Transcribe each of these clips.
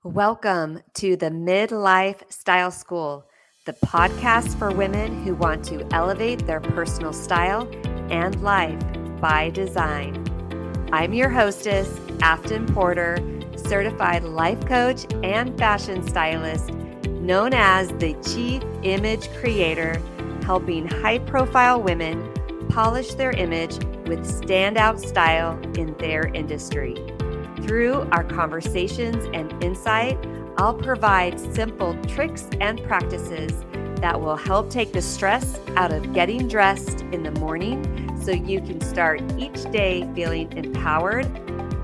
Welcome to the Midlife Style School, the podcast for women who want to elevate their personal style and life by design. I'm your hostess, Afton Porter, certified life coach and fashion stylist, known as the Chief Image Creator, helping high-profile women polish their image with standout style in their industry. Through our conversations and insight, I'll provide simple tricks and practices that will help take the stress out of getting dressed in the morning so you can start each day feeling empowered,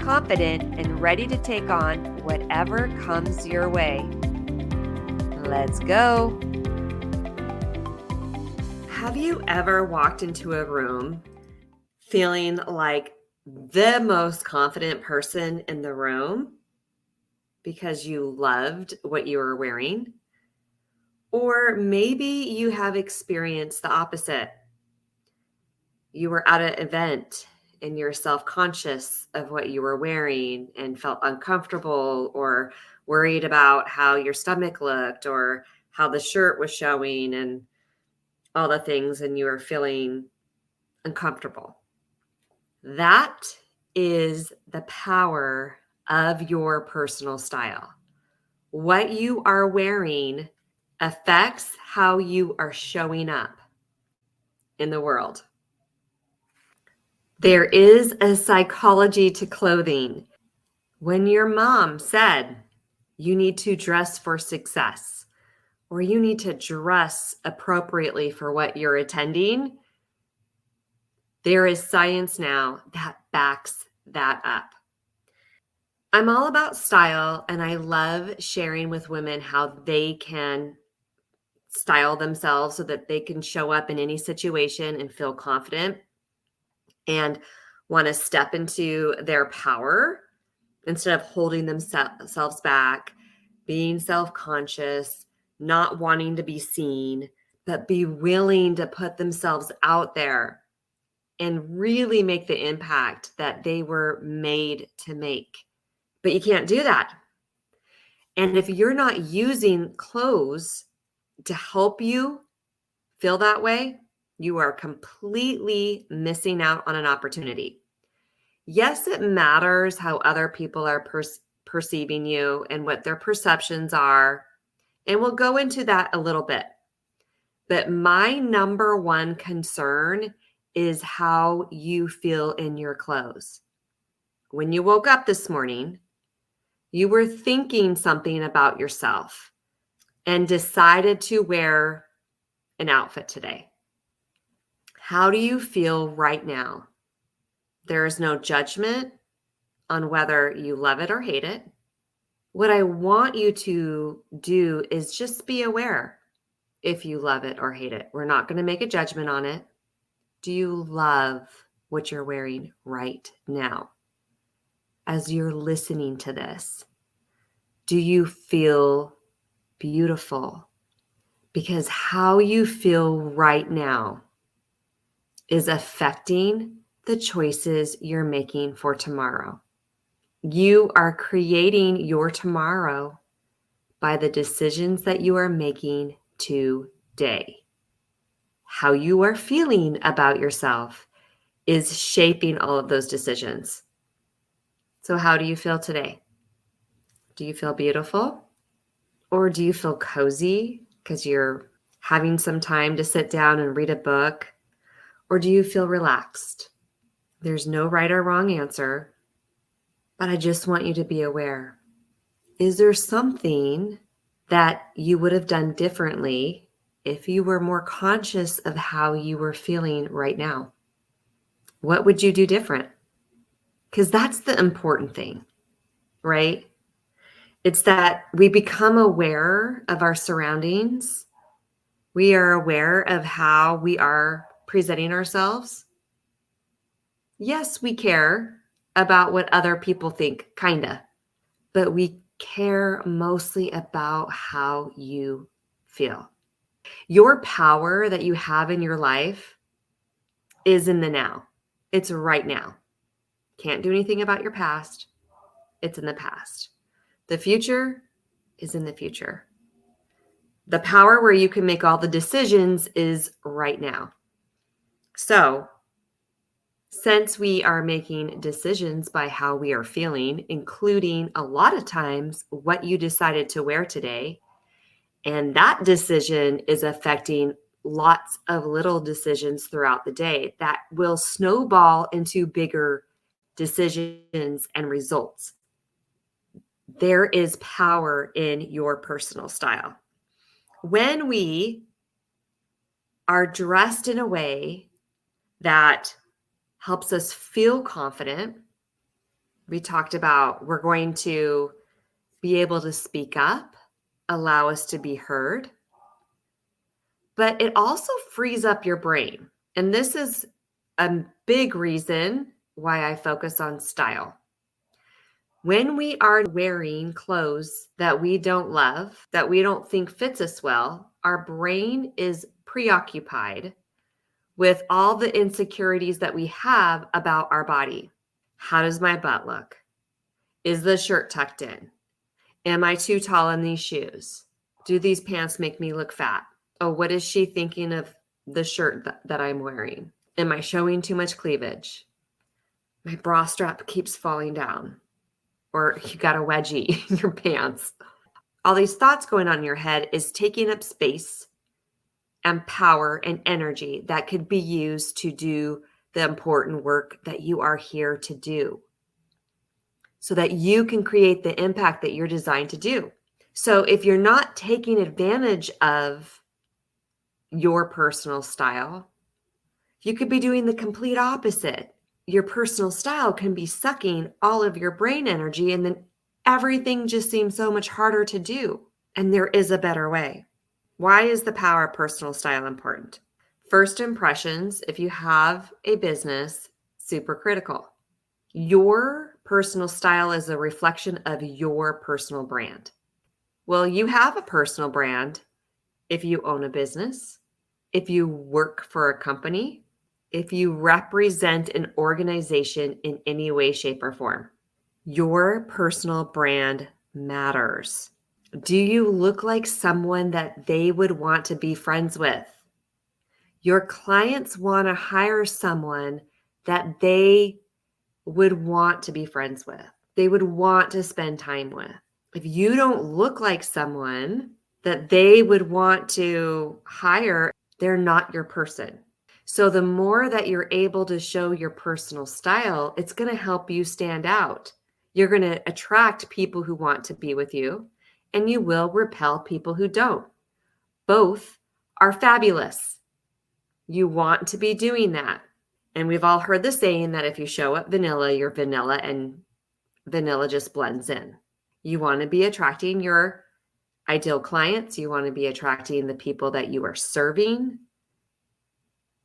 confident, and ready to take on whatever comes your way. Let's go. Have you ever walked into a room feeling like the most confident person in the room because you loved what you were wearing? Or maybe you have experienced the opposite. You were at an event and you're self-conscious of what you were wearing and felt uncomfortable or worried about how your stomach looked or how the shirt was showing and all the things, and you were feeling uncomfortable. That is the power of your personal style. What you are wearing affects how you are showing up in the world. There is a psychology to clothing. When your mom said you need to dress for success or you need to dress appropriately for what you're attending, there is science now that backs that up. I'm all about style, and I love sharing with women how they can style themselves so that they can show up in any situation and feel confident and want to step into their power instead of holding themselves back, being self-conscious, not wanting to be seen, but be willing to put themselves out there and really make the impact that they were made to make. But you can't do that. And if you're not using clothes to help you feel that way, you are completely missing out on an opportunity. Yes, it matters how other people are perceiving you and what their perceptions are. And we'll go into that a little bit. But my number one concern is how you feel in your clothes. When you woke up this morning, you were thinking something about yourself and decided to wear an outfit today. How do you feel right now? There is no judgment on whether you love it or hate it. What I want you to do is just be aware if you love it or hate it. We're not going to make a judgment on it. Do you love what you're wearing right now? As you're listening to this, do you feel beautiful? Because how you feel right now is affecting the choices you're making for tomorrow. You are creating your tomorrow by the decisions that you are making today. How you are feeling about yourself is shaping all of those decisions. So how do you feel today? Do you feel beautiful? Or do you feel cozy because you're having some time to sit down and read a book? Or do you feel relaxed? There's no right or wrong answer, but I just want you to be aware. Is there something that you would have done differently if you were more conscious of how you were feeling right now? What would you do different? Because that's the important thing, right? It's that we become aware of our surroundings. We are aware of how we are presenting ourselves. Yes, we care about what other people think, kinda, but we care mostly about how you feel. Your power that you have in your life is in the now. It's right now. Can't do anything about your past. It's in the past. The future, is in the future. The power where you can make all the decisions is right now. So, since we are making decisions by how we are feeling, including a lot of times what you decided to wear today, and that decision is affecting lots of little decisions throughout the day that will snowball into bigger decisions and results. There is power in your personal style. When we are dressed in a way that helps us feel confident, we talked about we're going to be able to speak up, allow us to be heard, but it also frees up your brain. And this is a big reason why I focus on style. When we are wearing clothes that we don't love, that we don't think fits us well, our brain is preoccupied with all the insecurities that we have about our body. How does my butt look? Is the shirt tucked in? Am I too tall in these shoes? Do these pants make me look fat? Oh, what is she thinking of the shirt that I'm wearing? Am I showing too much cleavage? My bra strap keeps falling down. Or you got a wedgie in your pants. All these thoughts going on in your head is taking up space and power and energy that could be used to do the important work that you are here to do so that you can create the impact that you're designed to do. So if you're not taking advantage of your personal style, you could be doing the complete opposite. Your personal style can be sucking all of your brain energy, and then everything just seems so much harder to do. And there is a better way. Why is the power of personal style important? First impressions, if you have a business, super critical. Your personal style is a reflection of your personal brand. Well, you have a personal brand if you own a business, if you work for a company, if you represent an organization in any way, shape, or form. Your personal brand matters. Do you look like someone that they would want to be friends with? Your clients want to hire someone that they would want to be friends with. They would want to spend time with. If you don't look like someone that they would want to hire, they're not your person. So the more that you're able to show your personal style, it's going to help you stand out. You're going to attract people who want to be with you, and you will repel people who don't. Both are fabulous. You want to be doing that. And we've all heard the saying that if you show up vanilla, you're vanilla, and vanilla just blends in. You want to be attracting your ideal clients. You want to be attracting the people that you are serving.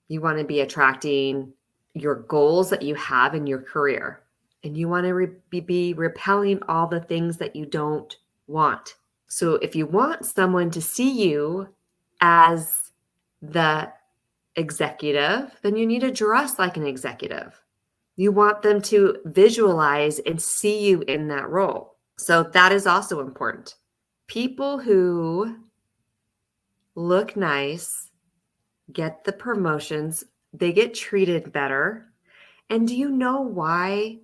You want to be attracting your goals that you have in your career. And you want to be repelling all the things that you don't want. So if you want someone to see you as the executive, then you need to dress like an executive. You want them to visualize and see you in that role. So that is also important. People who look nice get the promotions, they get treated better. And do you know why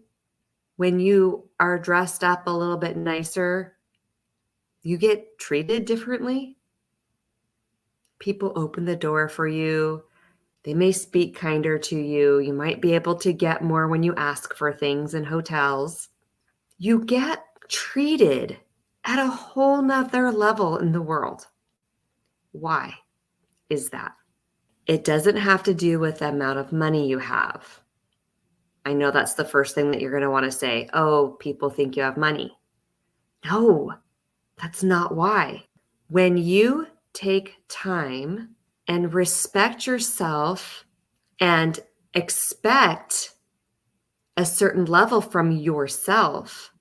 when you are dressed up a little bit nicer, you get treated differently? People open the door for you. They may speak kinder to you. You might be able to get more when you ask for things in hotels. You get treated at a whole nother level in the world. Why is that? It doesn't have to do with the amount of money you have. I know that's the first thing that you're going to want to say. Oh, people think you have money. No, that's not why. When you take time and respect yourself and expect a certain level from yourself,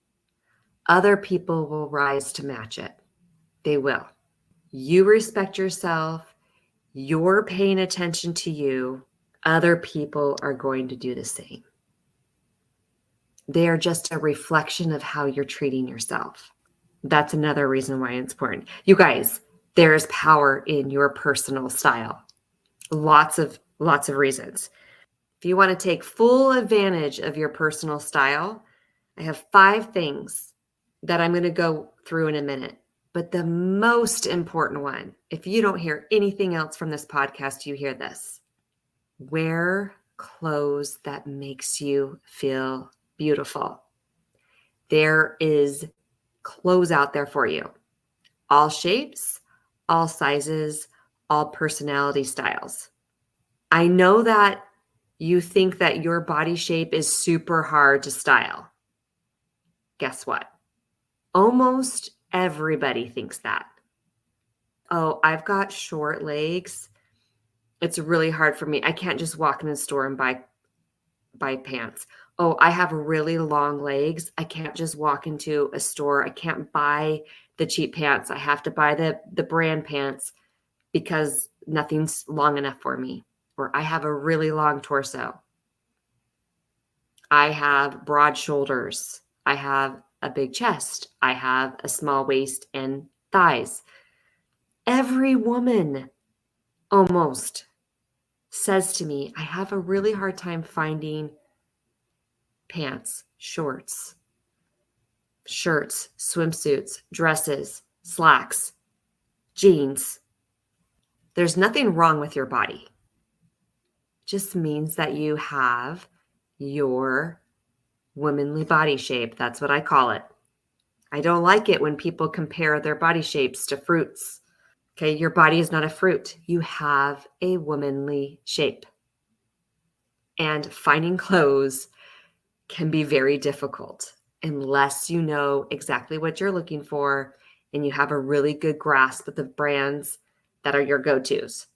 other people will rise to match it. They will. You respect yourself. You're paying attention to you. Other people are going to do the same. They are just a reflection of how you're treating yourself. That's another reason why it's important. You guys, there is power in your personal style. Lots of reasons. If you want to take full advantage of your personal style, I have 5 things that I'm going to go through in a minute. But the most important one, if you don't hear anything else from this podcast, you hear this. Wear clothes that makes you feel beautiful. There is clothes out there for you. All shapes, all sizes, all personality styles. I know that you think that your body shape is super hard to style. Guess what? Almost everybody thinks that. Oh, I've got short legs. It's really hard for me. I can't just walk in the store and buy pants. Oh, I have really long legs. I can't just walk into a store. I can't buy the cheap pants. I have to buy the brand pants because nothing's long enough for me. Or I have a really long torso. I have broad shoulders. I have a big chest. I have a small waist and thighs. Every woman almost says to me, I have a really hard time finding pants, shorts, shirts, swimsuits, dresses, slacks, jeans. There's nothing wrong with your body. It just means that you have your womanly body shape. That's what I call it. I don't like it when people compare their body shapes to fruits. Okay, your body is not a fruit. You have a womanly shape. And finding clothes can be very difficult unless you know exactly what you're looking for and you have a really good grasp of the brands that are your go-tos.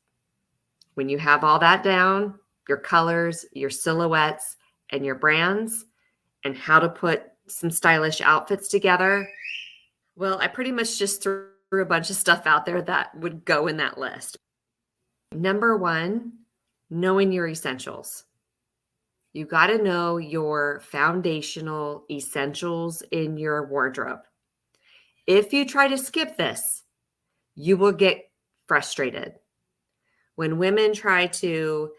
When you have all that down, your colors, your silhouettes, and your brands, and how to put some stylish outfits together, well, I pretty much just threw a bunch of stuff out there that would go in that list. Number 1, knowing your essentials. You got to know your foundational essentials in your wardrobe. If you try to skip this, you will get frustrated. When women try to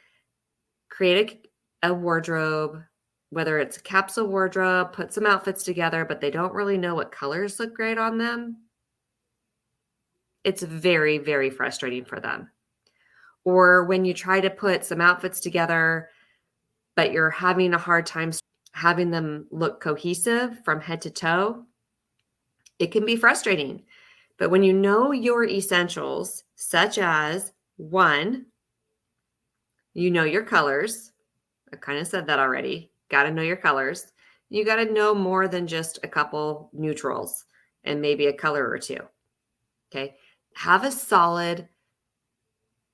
create a wardrobe, whether it's a capsule wardrobe, put some outfits together, but they don't really know what colors look great on them, it's very, very frustrating for them. Or when you try to put some outfits together, but you're having a hard time having them look cohesive from head to toe, it can be frustrating. But when you know your essentials, such as 1, you know your colors. I kind of said that already. Got to know your colors. You got to know more than just a couple neutrals and maybe a color or 2. Okay. Have a solid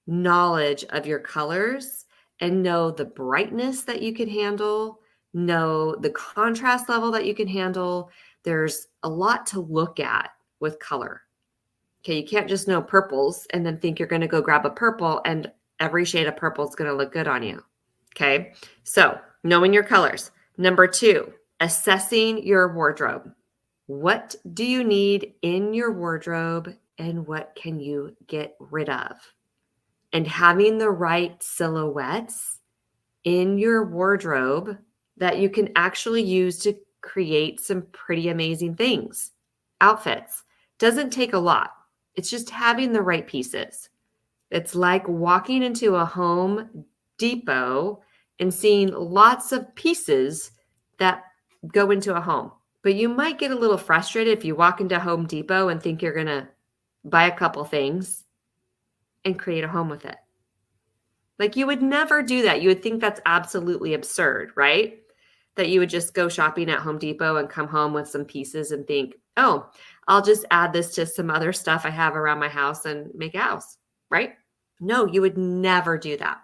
knowledge of your colors and know the brightness that you can handle, know the contrast level that you can handle. There's a lot to look at with color. Okay, you can't just know purples and then think you're going to go grab a purple and every shade of purple is going to look good on you. Okay, so knowing your colors. Number 2, assessing your wardrobe. What do you need in your wardrobe and what can you get rid of? And having the right silhouettes in your wardrobe that you can actually use to create some pretty amazing things. Outfits doesn't take a lot. It's just having the right pieces. It's like walking into a Home Depot and seeing lots of pieces that go into a home. But you might get a little frustrated if you walk into Home Depot and think you're going to buy a couple things and create a home with it. Like you would never do that. You would think that's absolutely absurd, right? That you would just go shopping at Home Depot and come home with some pieces and think, oh, I'll just add this to some other stuff I have around my house and make a house, right? No, you would never do that.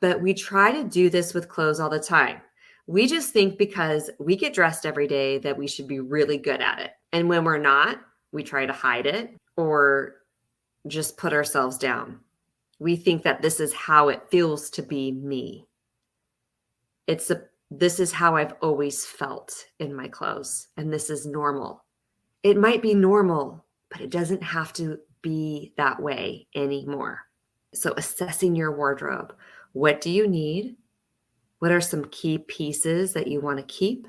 But we try to do this with clothes all the time. We just think because we get dressed every day that we should be really good at it. And when we're not, we try to hide it or just put ourselves down. We think that this is how it feels to be me. This is how I've always felt in my clothes, and this is normal. It might be normal, but it doesn't have to be that way anymore. So assessing your wardrobe. What do you need? What are some key pieces that you want to keep?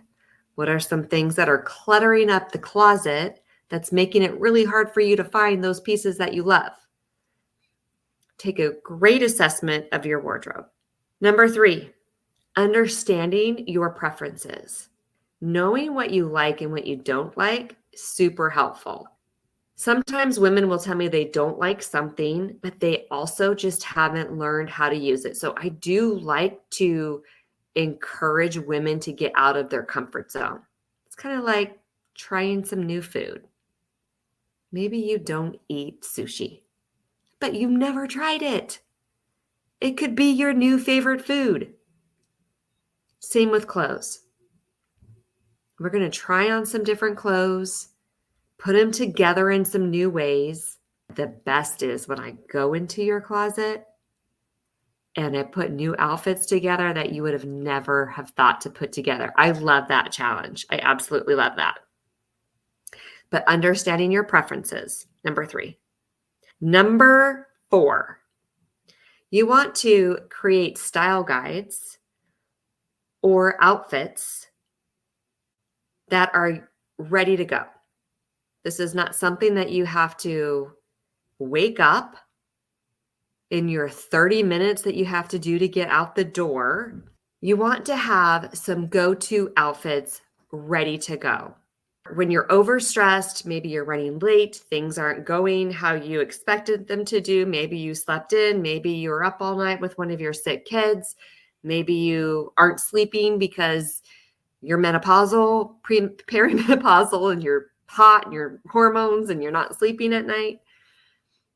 What are some things that are cluttering up the closet that's making it really hard for you to find those pieces that you love? Take a great assessment of your wardrobe. Number 3, understanding your preferences. Knowing what you like and what you don't like, super helpful. Sometimes women will tell me they don't like something, but they also just haven't learned how to use it. So I do like to encourage women to get out of their comfort zone. It's kind of like trying some new food. Maybe you don't eat sushi, but you've never tried it. It could be your new favorite food. Same with clothes. We're going to try on some different clothes, put them together in some new ways. The best is when I go into your closet and I put new outfits together that you would have never have thought to put together. I love that challenge. I absolutely love that. But understanding your preferences, number 3. Number 4, you want to create style guides or outfits that are ready to go. This is not something that you have to wake up in your 30 minutes that you have to do to get out the door. You want to have some go-to outfits ready to go. When you're overstressed, maybe you're running late, things aren't going how you expected them to do. Maybe you slept in, maybe you're up all night with one of your sick kids. Maybe you aren't sleeping because you're menopausal, perimenopausal, and you're hot and your hormones and you're not sleeping at night.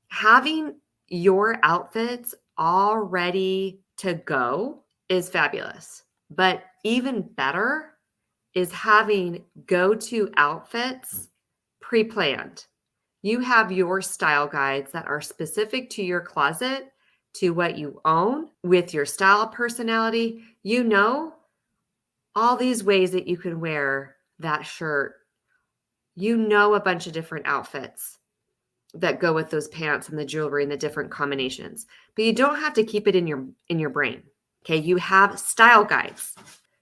Having your outfits all ready to go is fabulous. But even better is having go-to outfits pre-planned. You have your style guides that are specific to your closet, to what you own, with your style personality. You know all these ways that you can wear that shirt. You know a bunch of different outfits that go with those pants and the jewelry and the different combinations. But you don't have to keep it in your brain. Okay, you have style guides.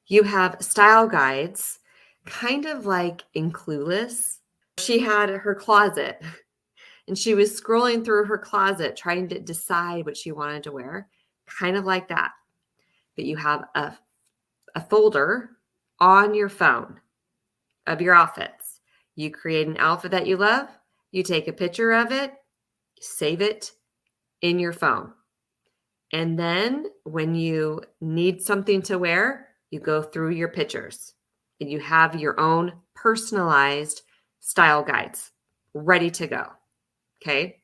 You have style guides kind of like in Clueless. She had her closet and she was scrolling through her closet trying to decide what she wanted to wear, kind of like that. But you have a folder on your phone of your outfits. You create an outfit that you love, you take a picture of it, save it in your phone. And then when you need something to wear, you go through your pictures and you have your own personalized style guides ready to go. Okay.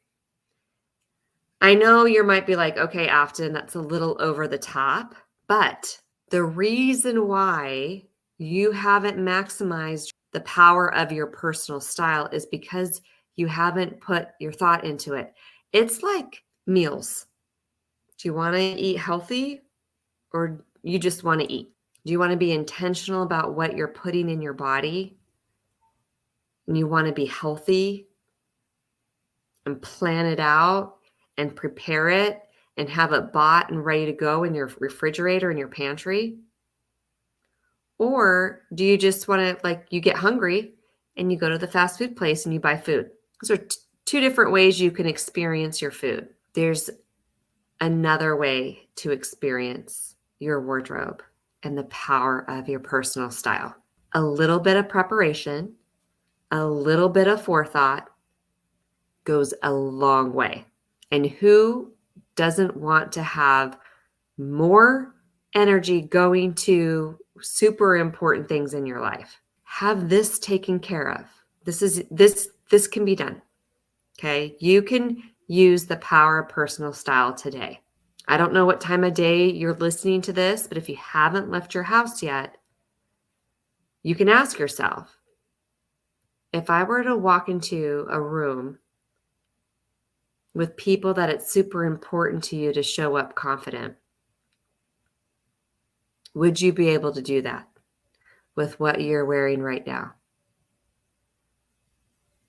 I know you might be like, okay, Afton, that's a little over the top, but the reason why you haven't maximized the power of your personal style is because you haven't put your thought into it. It's like meals. Do you want to eat healthy or you just want to eat? Do you want to be intentional about what you're putting in your body? And you want to be healthy and plan it out and prepare it and have it bought and ready to go in your refrigerator in your pantry? Or do you just want to, like, you get hungry and you go to the fast food place and you buy food? Those are two different ways you can experience your food. There's another way to experience your wardrobe and the power of your personal style. A little bit of preparation, a little bit of forethought goes a long way. And who doesn't want to have more energy going to super important things in your life? Have this taken care of. This can be done. Okay? You can use the power of personal style today. I don't know what time of day you're listening to this, but if you haven't left your house yet, you can ask yourself, if I were to walk into a room with people that it's super important to you to show up confident, would you be able to do that with what you're wearing right now?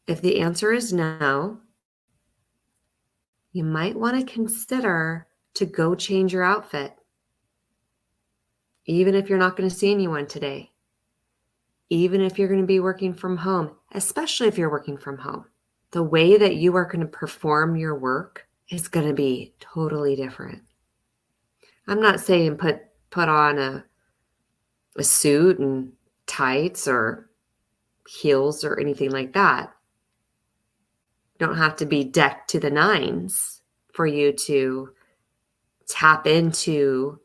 If the answer is no, you might want to consider to go change your outfit, even if you're not going to see anyone today, even if you're going to be working from home, especially if you're working from home. The way that you are going to perform your work is going to be totally different. I'm not saying put on a suit and tights or heels or anything like that. Don't have to be decked to the nines for you to tap into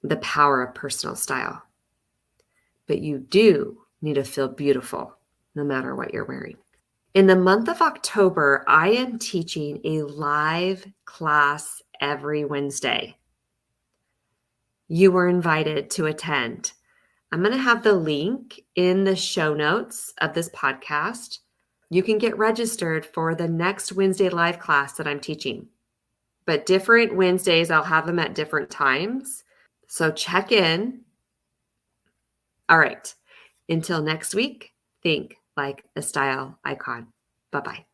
the power of personal style. But you do need to feel beautiful no matter what you're wearing. In the month of October, I am teaching a live class every Wednesday. You were invited to attend. I'm going to have the link in the show notes of this podcast. You can get registered for the next Wednesday live class that I'm teaching. But different Wednesdays, I'll have them at different times. So check in. All right. Until next week, think like a style icon. Bye-bye.